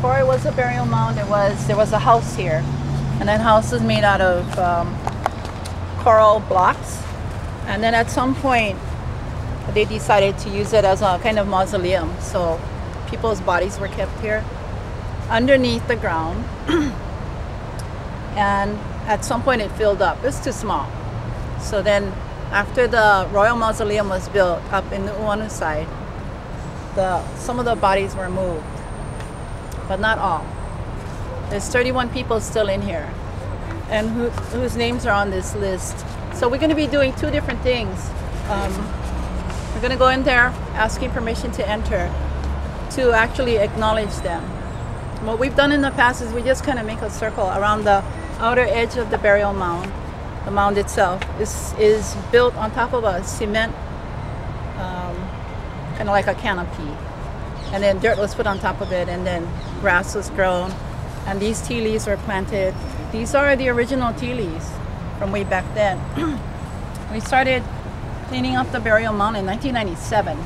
before it was a burial mound, there was a house here, and that house is made out of coral blocks. And then at some point, they decided to use it as a kind of mausoleum. So people's bodies were kept here underneath the ground. And at some point it filled up. It's too small. So then after the Royal Mausoleum was built up in the Lili'uokalani side, some of the bodies were moved, but not all. There's 31 people still in here, and whose names are on this list. So we're going to be doing two different things. We're going to go in there asking permission to enter, to actually acknowledge them. What we've done in the past is we just kind of make a circle around the outer edge of the burial mound. The mound itself is built on top of a cement, kind of like a canopy. And then dirt was put on top of it, and then grass was grown. And these tea leaves were planted. These are the original tea leaves from way back then. We started cleaning up the burial mound in 1997.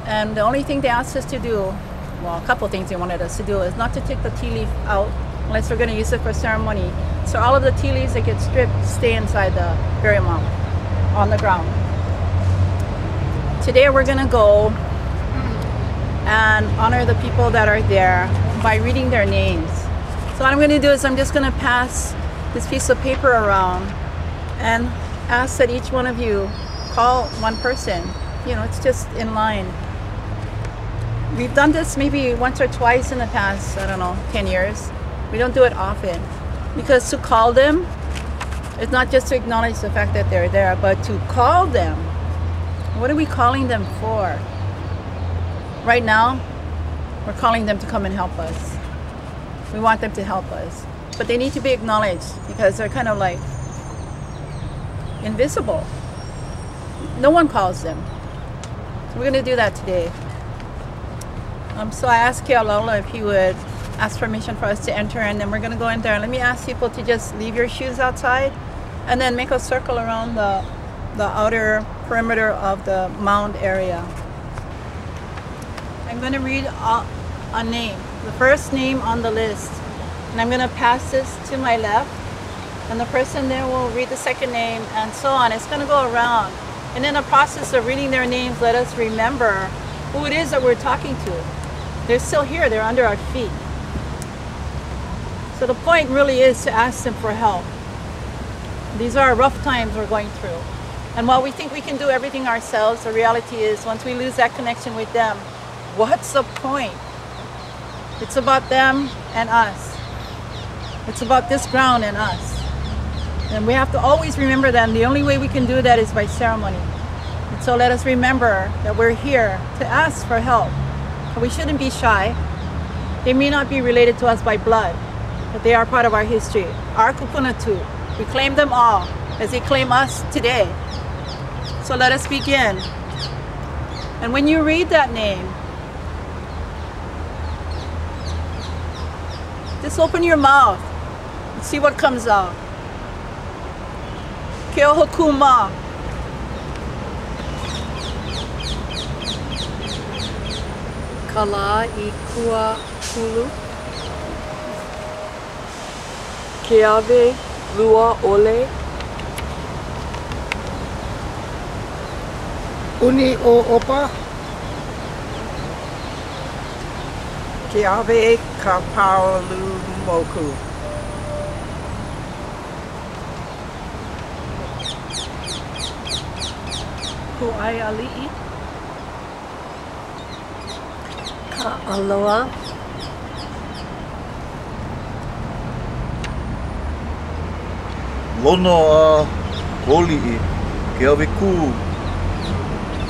And the only thing they asked us to do, well, a couple things they wanted us to do, is not to take the tea leaf out unless we're going to use it for ceremony. So all of the tea leaves that get stripped stay inside the burial mound on the ground. Today we're going to go and honor the people that are there by reading their names. So what I'm going to do is I'm just going to pass this piece of paper around and ask that each one of you call one person. You know, it's just in line. We've done this maybe once or twice in the past, I don't know, 10 years. We don't do it often, because to call them is not just to acknowledge the fact that they're there, but to call them. What are we calling them for? Right now, we're calling them to come and help us. We want them to help us, but they need to be acknowledged because they're kind of like invisible. No one calls them. So we're going to do that today. So I asked Kealola if he would ask permission for us to enter, and then we're going to go in there. Let me ask people to just leave your shoes outside and then make a circle around the outer perimeter of the mound area. I'm going to read a name, the first name on the list, and I'm going to pass this to my left, and the person there will read the second name, and so on. It's going to go around, and in the process of reading their names, let us remember who it is that we're talking to. They're still here, they're under our feet. So the point really is to ask them for help. These are rough times we're going through, and while we think we can do everything ourselves, the reality is once we lose that connection with them, what's the point? It's about them and us. It's about this ground and us. And we have to always remember that, and the only way we can do that is by ceremony. And so let us remember that we're here to ask for help. And we shouldn't be shy. They may not be related to us by blood, but they are part of our history. Our kupuna too. We claim them all as they claim us today. So let us begin. And when you read that name, just open your mouth and see what comes out. Keohokuma. Kala I kua hulu. Keawe lua ole. Uni o opa. Keawe ka paolu moku. Ku'ai ali'i. Ka aloha. Lono a Loli'i, Keawe ku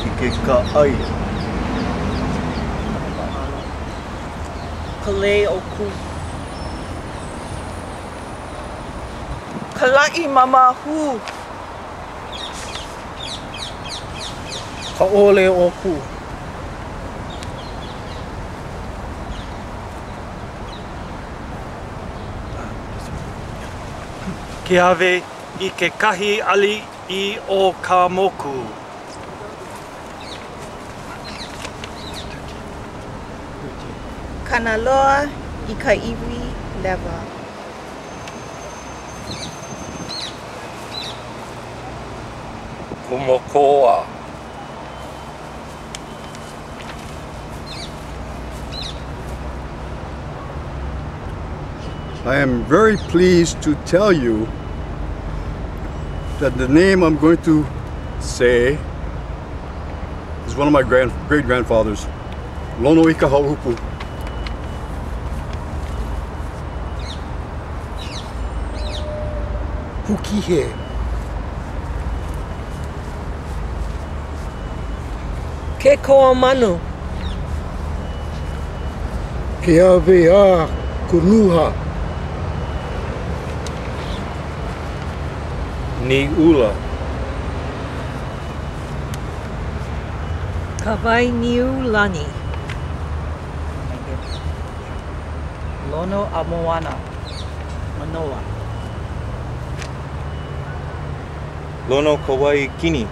I ke ka'ai. Kalei oku. Kala'i mamahu. Ha'ole oku. Keawe I ke kahi ali I o ka moku. Kanaloa I ka iwi lewa. Kumokoa. I am very pleased to tell you that the name I'm going to say is one of my great-grandfathers, Lono Ikahaupu. Pukihe. Ke koa manu. Ke ave a kunuha. Niula. Kawai Lili'uokalani. Lono Amoana. Manoa. Lono Kauai Kini.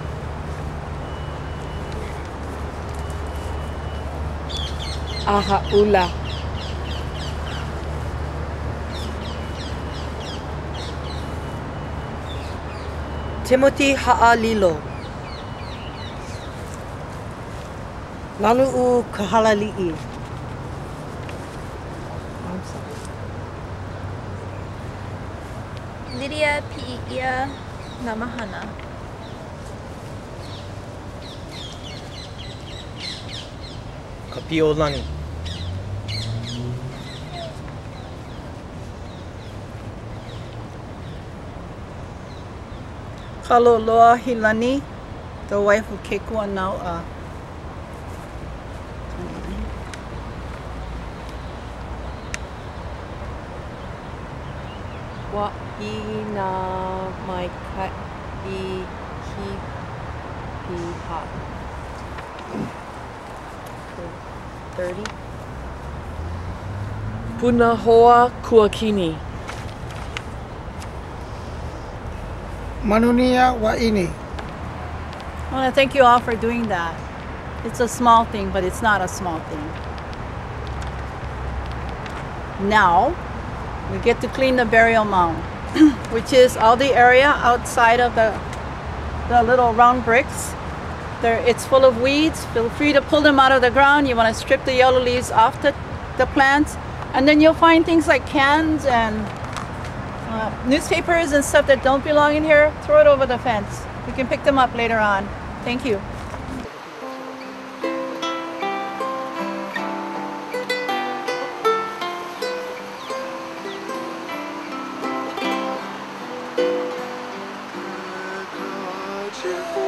Ahaula. Timothy Ha'alilo. Lili'uokalani. Lydia Pi'ia Namahana. Kapiolani. Lili'uokalani, the wife of Kekuanao'a. Wa'ina mai ka I piha. 30. Punahoa Kuakini. Manunia wa'ini. I want to thank you all for doing that. It's a small thing, but it's not a small thing. Now, we get to clean the burial mound, which is all the area outside of the little round bricks. It's full of weeds. Feel free to pull them out of the ground. You want to strip the yellow leaves off the plants. And then you'll find things like cans and newspapers and stuff that don't belong in here. Throw it over the fence. You can pick them up later on. Thank you. Thank you.